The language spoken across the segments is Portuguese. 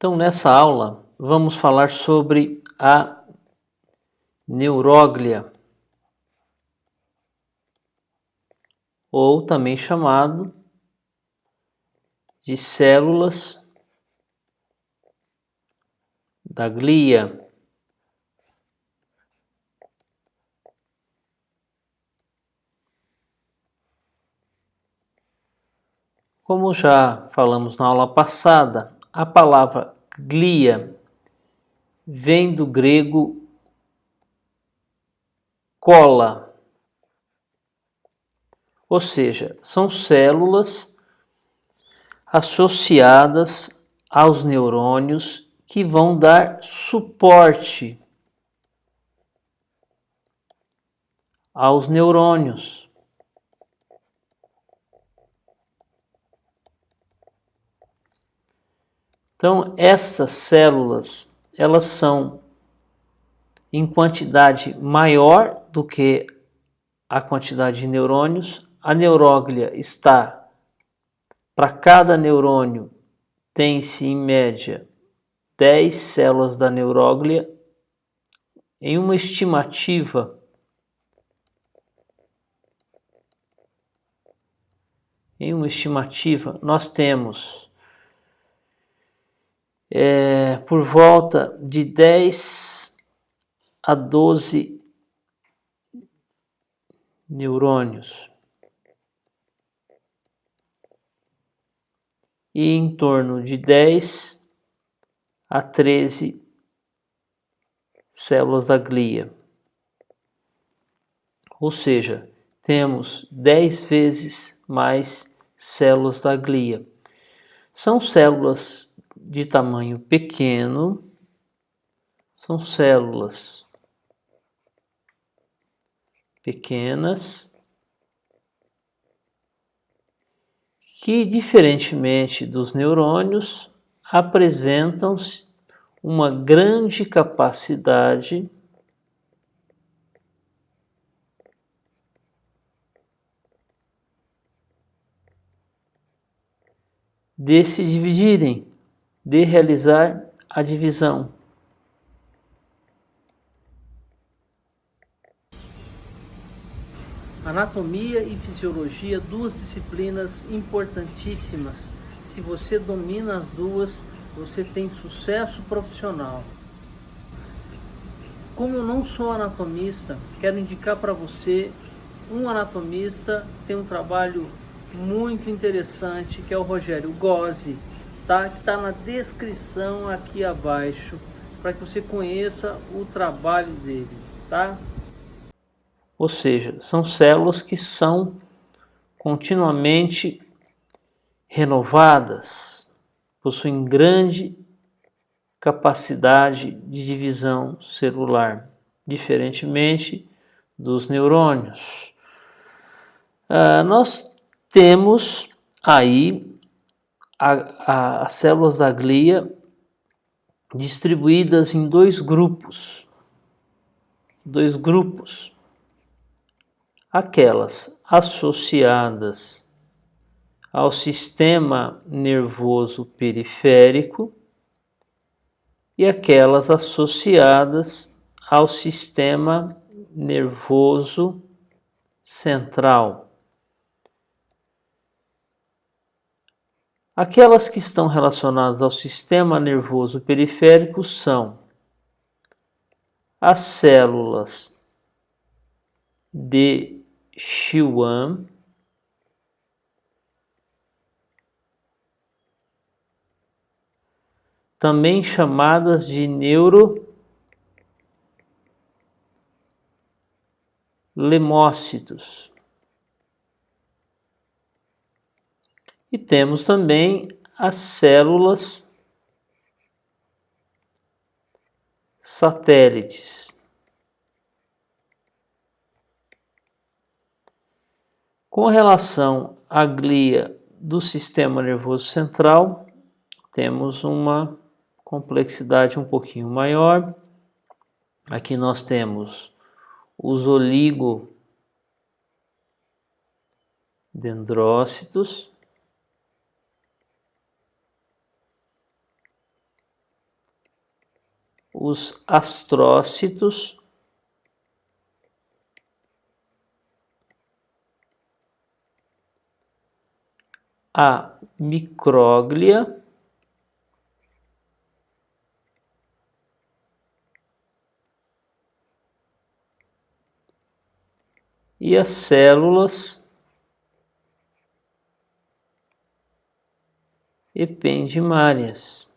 Então, nessa aula, vamos falar sobre a neuróglia, ou também chamado de células da glia. Como já falamos na aula passada, a palavra glia vem do grego cola, ou seja, são células associadas aos neurônios que vão dar suporte aos neurônios. Então, essas células, elas são em quantidade maior do que a quantidade de neurônios. A neuróglia está, para cada neurônio, tem-se em média 10 células da neuróglia. Em uma estimativa, nós temos por volta de 10 a 12 neurônios e em torno de 10 a 13 células da glia. Ou seja, temos 10 vezes mais células da glia. São células de tamanho pequeno, são células pequenas que, diferentemente dos neurônios, apresentam uma grande capacidade de se dividirem, de realizar a divisão. Anatomia e fisiologia, duas disciplinas importantíssimas. Se você domina as duas, você tem sucesso profissional. Como eu não sou anatomista, quero indicar para você um anatomista que tem um trabalho muito interessante, que é o Rogério Gozzi, tá? Que está na descrição aqui abaixo, para que você conheça o trabalho dele, tá? Ou seja, são células que são continuamente renovadas, possuem grande capacidade de divisão celular, diferentemente dos neurônios. Nós temos aí as células da glia distribuídas em dois grupos. Aquelas associadas ao sistema nervoso periférico e aquelas associadas ao sistema nervoso central. Aquelas que estão relacionadas ao sistema nervoso periférico são as células de Schwann, também chamadas de neurolemócitos. E temos também as células satélites. Com relação à glia do sistema nervoso central, temos uma complexidade um pouquinho maior. Aqui nós temos os oligodendrócitos, os astrócitos, a micróglia, e as células ependimárias.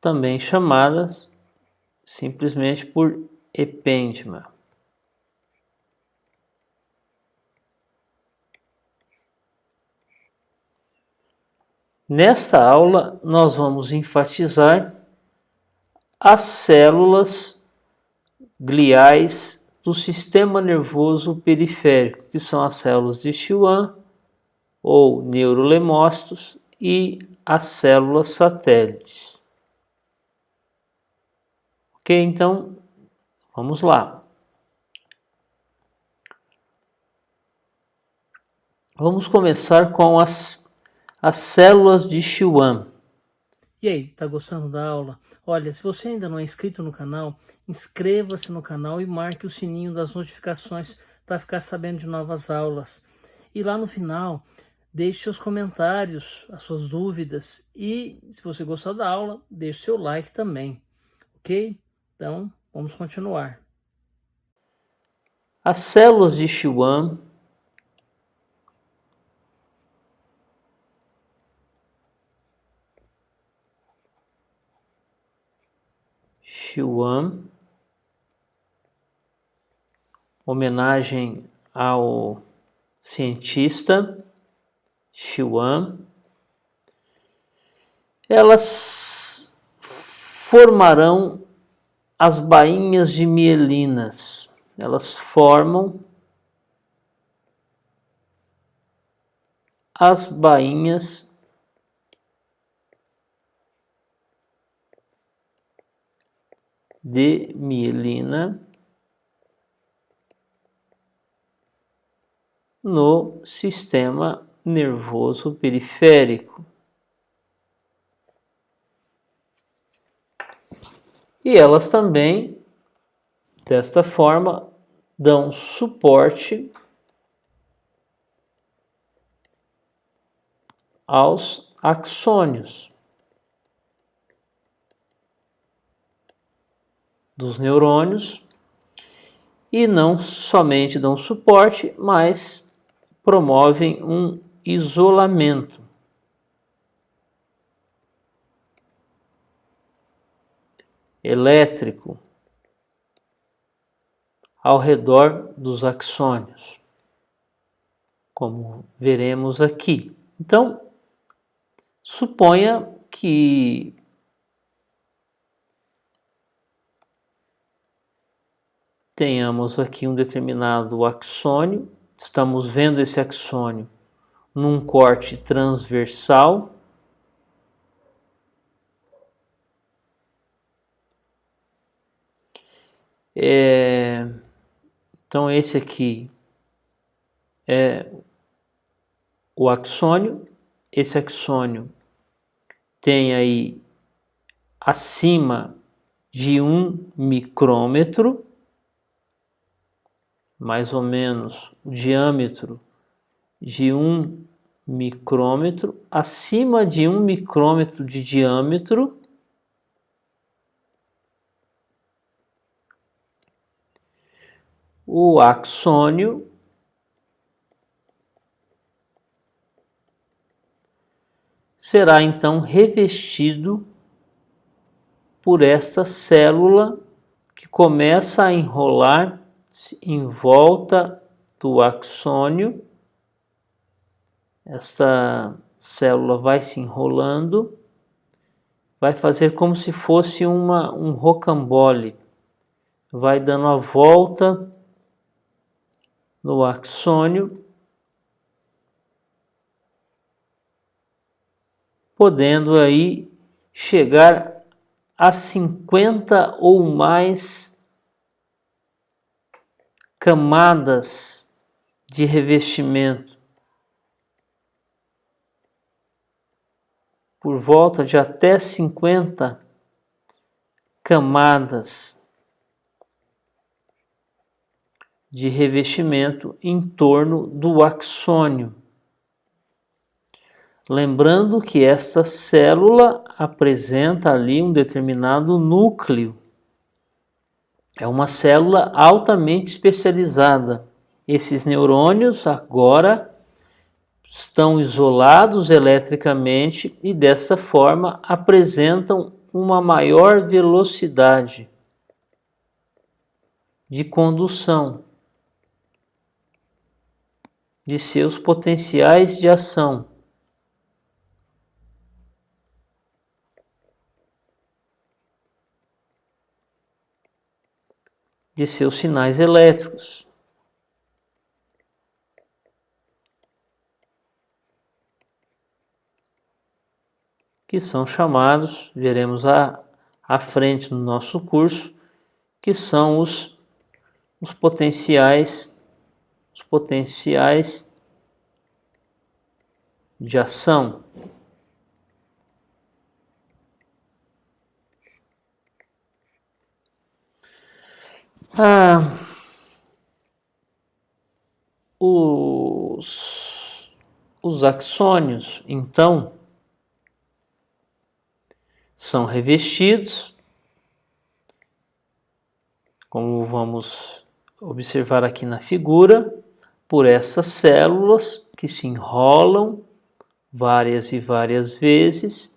Também chamadas simplesmente por epêndima. Nesta aula, nós vamos enfatizar as células gliais do sistema nervoso periférico, que são as células de Schwann ou neurolemócitos e as células satélites. Ok, então vamos lá. Vamos começar com as células de Schwann. E aí, tá gostando da aula? Olha, se você ainda não é inscrito no canal, inscreva-se no canal e marque o sininho das notificações para ficar sabendo de novas aulas. E lá no final, deixe seus comentários, as suas dúvidas e, se você gostou da aula, deixe seu like também, ok? Então, vamos continuar. As células de Schwann homenagem ao cientista Schwann, elas formarão as bainhas de mielinas. Elas formam as bainhas de mielina no sistema nervoso periférico. E elas também, desta forma, dão suporte aos axônios dos neurônios e não somente dão suporte, mas promovem um isolamento. Elétrico ao redor dos axônios, como veremos aqui. Então, suponha que tenhamos aqui um determinado axônio, estamos vendo esse axônio num corte transversal. Então esse aqui é o axônio. Esse axônio tem aí acima de 1 micrômetro, mais ou menos o diâmetro de 1 micrômetro, acima de 1 micrômetro de diâmetro, o axônio será então revestido por esta célula que começa a enrolar em volta do axônio. Esta célula vai se enrolando, vai fazer como se fosse um rocambole, vai dando a volta no axônio, podendo aí chegar a 50 ou mais camadas de revestimento, por volta de até 50 camadas de revestimento em torno do axônio. Lembrando que esta célula apresenta ali um determinado núcleo. É uma célula altamente especializada. Esses neurônios agora estão isolados eletricamente e desta forma apresentam uma maior velocidade de condução de seus potenciais de ação. De seus sinais elétricos. Que são chamados, veremos à frente no nosso curso, que são os potenciais de ação. Os axônios, então, são revestidos, como vamos observar aqui na figura, por essas células que se enrolam várias e várias vezes,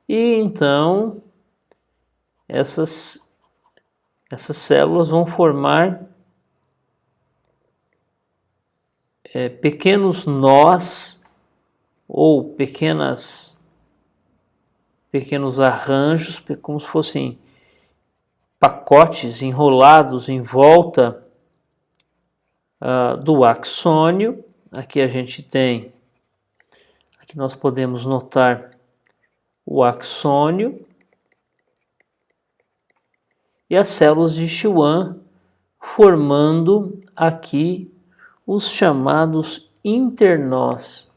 e então essas células vão formar pequenos nós ou pequenos arranjos, como se fossem pacotes enrolados em volta do axônio. Aqui a gente tem, aqui nós podemos notar o axônio e as células de Schwann formando aqui os chamados internós.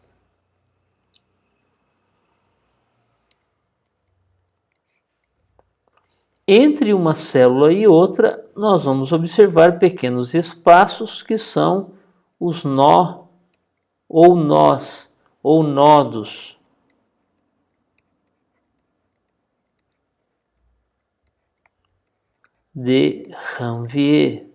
Entre uma célula e outra, nós vamos observar pequenos espaços que são os nós ou nodos. De Ranvier.